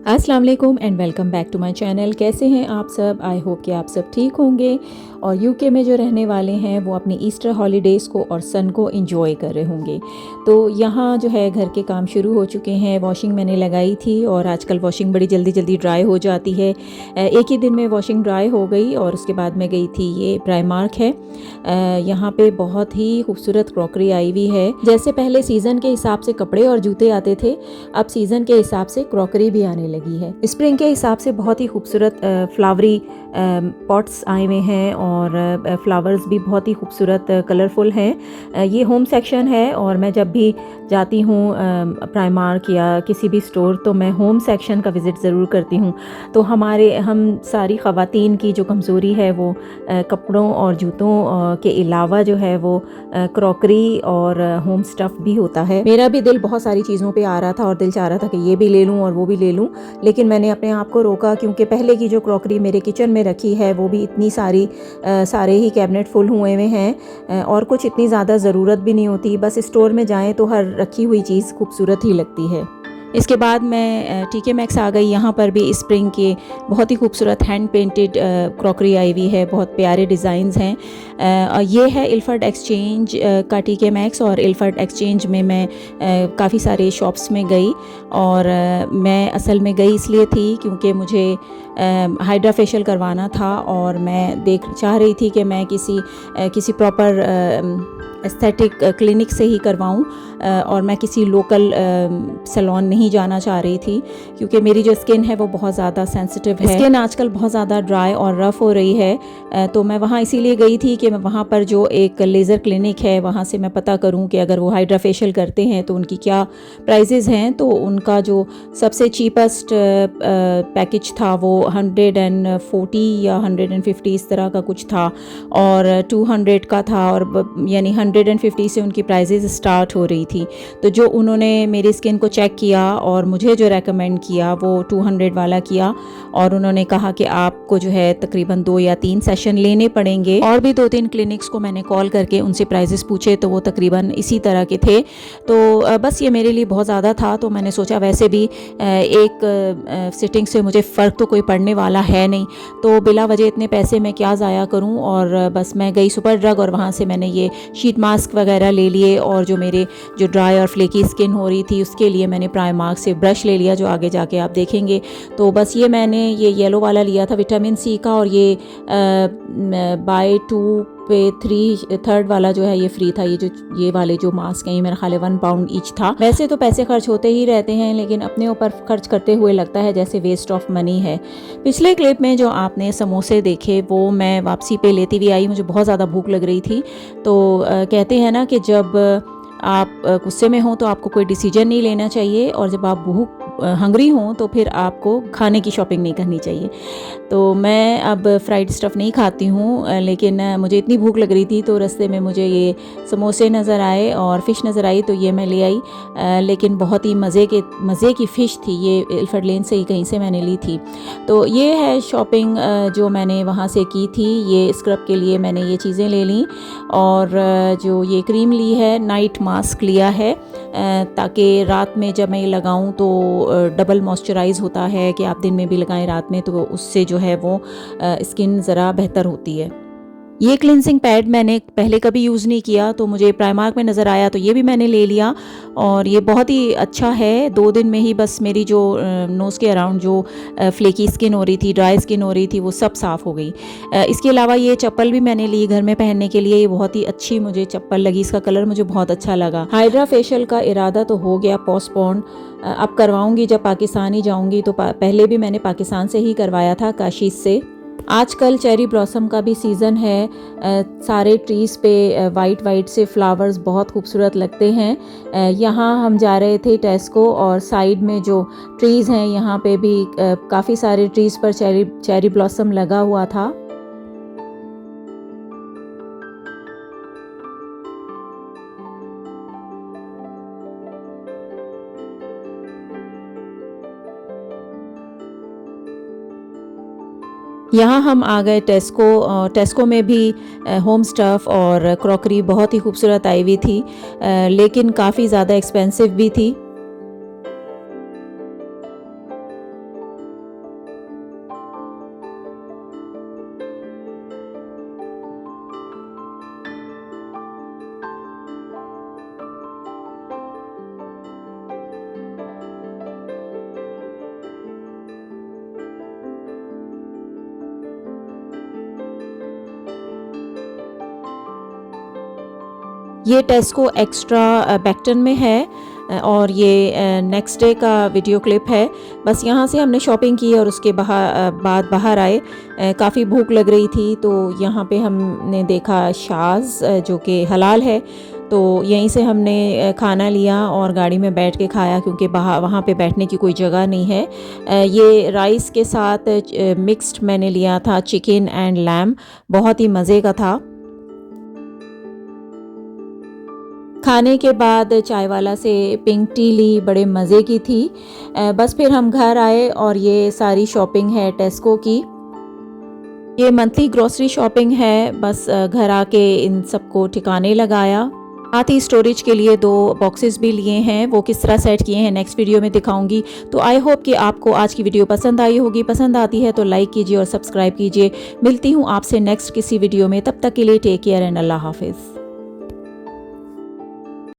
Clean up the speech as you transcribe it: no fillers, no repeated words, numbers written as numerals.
अस्सलाम वालेकुम and welcome back to my channel. कैसे हैं आप सब? आई होप कि आप सब ठीक होंगे और यूके में जो रहने वाले हैं वो अपनी ईस्टर हॉलीडेज़ को और सन को एंजॉय कर रहे होंगे। तो यहाँ जो है घर के काम शुरू हो चुके हैं। वॉशिंग मैंने लगाई थी और आजकल वॉशिंग बड़ी जल्दी जल्दी ड्राई हो जाती है। एक ही दिन में वॉशिंग ड्राई हो गई और उसके बाद मैं गई थी, ये प्राइमार्क है। यहाँ पे बहुत ही खूबसूरत क्रॉकरी आई हुई है। जैसे पहले सीज़न के हिसाब से कपड़े और जूते आते थे, अब सीज़न के हिसाब से क्रॉकरी भी आने लगी है। स्प्रिंग के हिसाब से बहुत ही खूबसूरत फ्लावरी पॉट्स आए हुए हैं और फ्लावर्स भी बहुत ही खूबसूरत कलरफुल हैं। ये होम सेक्शन है और मैं जब भी जाती हूँ प्राइमार्क या किसी भी स्टोर तो मैं होम सेक्शन का विज़िट ज़रूर करती हूँ। तो हम सारी ख़वातीन की जो कमज़ोरी है वो कपड़ों और जूतों के अलावा जो है वो क्रॉकरी और होम स्टफ़ भी होता है। मेरा भी दिल बहुत सारी चीज़ों पे आ रहा था और दिल चाह रहा था कि ये भी ले लूँ और वो भी ले लूँ, लेकिन मैंने अपने आप को रोका क्योंकि पहले की जो क्रॉकरी मेरे किचन में रखी है वो भी इतनी सारे ही कैबिनेट फुल हुए हुए हैं और कुछ इतनी ज़्यादा ज़रूरत भी नहीं होती। बस स्टोर में जाएँ तो हर रखी हुई चीज़ खूबसूरत ही लगती है। इसके बाद मैं टीके मैक्स आ गई। यहाँ पर भी स्प्रिंग के बहुत ही खूबसूरत हैंड पेंटेड क्रॉकरी आई हुई है, बहुत प्यारे डिज़ाइंस हैं। ये है इल्फर्ड एक्सचेंज का टीके मैक्स और इल्फर्ड एक्सचेंज में मैं काफ़ी सारे शॉप्स में गई और मैं असल में गई इसलिए थी क्योंकि मुझे हाइड्रा फेशियल करवाना था और मैं चाह रही थी कि मैं किसी प्रॉपर एस्थेटिक क्लिनिक से ही करवाऊं और मैं किसी लोकल सैलून नहीं जाना चाह रही थी क्योंकि मेरी जो स्किन है वो बहुत ज़्यादा सेंसिटिव है। स्किन आजकल बहुत ज़्यादा ड्राई और रफ़ हो रही है, तो मैं वहाँ इसीलिए गई थी कि मैं वहाँ पर जो एक लेज़र क्लिनिक है वहाँ से मैं पता करूँ कि अगर वो हाइड्रा फेशियल करते हैं तो उनकी क्या प्राइजेज़ हैं। तो उनका जो सबसे चीपेस्ट पैकेज था वो 140 या 150 इस तरह का कुछ था और 200 का था और यानी 150 से उनकी प्राइजेज़ स्टार्ट हो रही थी। तो जो उन्होंने मेरी स्किन को चेक किया और मुझे जो रेकमेंड किया वो 200 वाला किया और उन्होंने कहा कि आपको जो है तकरीबन 2 या 3 सेशन लेने पड़ेंगे। और भी 2-3 क्लिनिक्स को मैंने कॉल करके उनसे प्राइजेस पूछे तो वो तकरीबन इसी तरह के थे। तो बस ये मेरे लिए बहुत ज़्यादा था, तो मैंने सोचा वैसे भी एक सिटिंग से मुझे फ़र्क तो कोई पड़ने वाला है नहीं, तो बिला वजह इतने पैसे मैं क्या ज़ाया करूँ। और बस मैं गई सुपर ड्रग और वहाँ से मैंने ये शीट मास्क वगैरह ले लिए और जो ड्राई और फ्लेकी स्किन हो रही थी उसके लिए मैंने प्राइमार्क से ब्रश ले लिया जो आगे जाके आप देखेंगे। तो बस मैंने ये येलो वाला लिया था विटामिन सी का और ये बाय 2 पे 3 वाला जो है ये फ्री था। ये वाले जो मास्क हैं ये मेरा ख्याल 1 पाउंड ईच था। वैसे तो पैसे खर्च होते ही रहते हैं लेकिन अपने ऊपर खर्च करते हुए लगता है जैसे वेस्ट ऑफ मनी है। पिछले क्लिप में जो आपने समोसे देखे वो मैं वापसी पे लेती हुई आई, मुझे बहुत ज़्यादा भूख लग रही थी। तो कहते हैं ना कि जब आप गुस्से में हों तो आपको कोई डिसीजन नहीं लेना चाहिए और जब आप हंग्री हों तो फिर आपको खाने की शॉपिंग नहीं करनी चाहिए। तो मैं अब फ्राइड स्टफ़ नहीं खाती हूँ लेकिन मुझे इतनी भूख लग रही थी तो रास्ते में मुझे ये समोसे नज़र आए और फ़िश नज़र आई तो ये मैं ले आई। लेकिन बहुत ही मज़े की फ़िश थी, ये इल्फर्ड लेन से ही कहीं से मैंने ली थी। तो ये है शॉपिंग जो मैंने वहाँ से की थी। ये स्क्रब के लिए मैंने ये चीज़ें ले लीं और जो ये क्रीम ली है, नाइट मास्क लिया है ताकि रात में जब मैं ये लगाऊं तो डबल मॉइस्चराइज़ होता है कि आप दिन में भी लगाएं रात में, तो उससे जो है वो स्किन ज़रा बेहतर होती है। ये क्लिनजिंग पैड मैंने पहले कभी यूज़ नहीं किया तो मुझे प्राइमार्क में नज़र आया तो ये भी मैंने ले लिया और ये बहुत ही अच्छा है। 2 दिन में ही बस मेरी जो नोज़ के अराउंड जो फ्लेकी स्किन हो रही थी, ड्राई स्किन हो रही थी, वो सब साफ़ हो गई। इसके अलावा ये चप्पल भी मैंने ली घर में पहनने के लिए। ये बहुत ही अच्छी मुझे चप्पल लगी, इसका कलर मुझे बहुत अच्छा लगा। हाइड्रा फेशियल का इरादा तो हो गया पोस्टपोन, अब करवाऊँगी जब पाकिस्तान ही जाऊँगी। तो पहले भी मैंने पाकिस्तान से ही करवाया था, काशीज़ से। आजकल चेरी ब्लॉसम का भी सीज़न है। सारे ट्रीज़ पे वाइट से फ्लावर्स बहुत खूबसूरत लगते हैं। यहाँ हम जा रहे थे टेस्को और साइड में जो ट्रीज़ हैं यहाँ पे भी काफ़ी सारे ट्रीज़ पर चेरी ब्लॉसम लगा हुआ था। यहाँ हम आ गए टेस्को में भी होम स्टफ़ और क्रॉकरी बहुत ही खूबसूरत आई हुई थी, लेकिन काफ़ी ज़्यादा एक्सपेंसिव भी थी। ये टेस्को एक्स्ट्रा बैक्टन में है और ये नेक्स्ट डे का वीडियो क्लिप है। बस यहाँ से हमने शॉपिंग की और उसके बाद बाहर आए। काफ़ी भूख लग रही थी तो यहाँ पे हमने देखा शाज़ जो कि हलाल है, तो यहीं से हमने खाना लिया और गाड़ी में बैठ के खाया क्योंकि वहाँ पे बैठने की कोई जगह नहीं है। ये राइस के साथ मिक्स्ड मैंने लिया था, चिकन एंड लैम, बहुत ही मज़े का था। खाने के बाद चाय वाला से पिंक टी ली, बड़े मज़े की थी। बस फिर हम घर आए और ये सारी शॉपिंग है टेस्को की। ये मंथली ग्रोसरी शॉपिंग है। बस घर आके इन सबको ठिकाने लगाया। साथ ही स्टोरेज के लिए 2 बॉक्सेस भी लिए हैं, वो किस तरह सेट किए हैं नेक्स्ट वीडियो में दिखाऊंगी। तो आई होप कि आपको आज की वीडियो पसंद आई होगी। पसंद आती है तो लाइक कीजिए और सब्सक्राइब कीजिए। मिलती हूँ आपसे नेक्स्ट किसी वीडियो में, तब तक के लिए टेक केयर एंड अल्लाह हाफिज़।